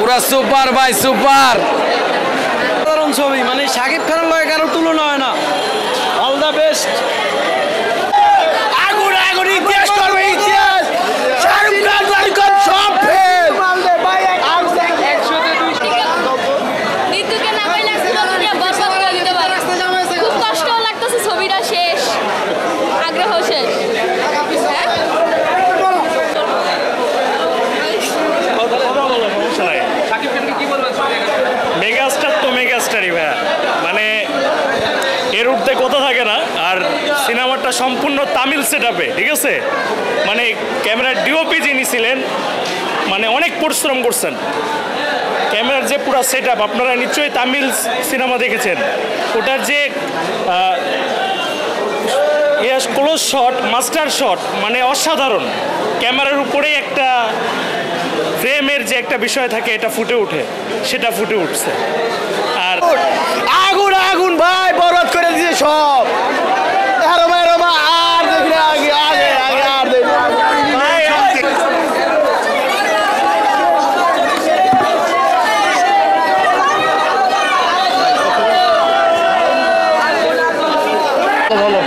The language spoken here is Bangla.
পুরা সুপার ভাই সুপার সাধারণ ছবি মানে শাকিব খানের লয় কারো তুলনা হয় না অল দ্য বেস্ট আগুন আগুন ইতিহাস করবে ইতিহাস শাকিব খান লাইকন সব ফেল ঋতুকে না পাইলে দুনিয়া বরবাদ করে দিতে পারে খুব কষ্ট লাগতেছে ছবিটা শেষ আগ্রহ শেষ মেগাস্টার তো মেগাস্টারই ভাইয়া মানে এর উঠতে কথা থাকে না আর সিনেমাটা সম্পূর্ণ তামিল সেটআপে ঠিক আছে মানে ক্যামেরার ডিওপি যিনি ছিলেন মানে অনেক পরিশ্রম করছেন ক্যামেরার যে পুরো সেটআপ আপনারা নিশ্চয়ই তামিল সিনেমা দেখেছেন ওটার যে ক্লোজ শট মাস্টার শট মানে অসাধারণ ক্যামেরার উপরেই একটা ফ্রেমের যে একটা বিষয় থাকে এটা ফুটে ওঠে সেটা ফুটে উঠছে আর আগুন আগুন ভাই বরবাদ করে দিয়েছে সব রোমা আর দেখলে আগে আগে আগে আর ভালো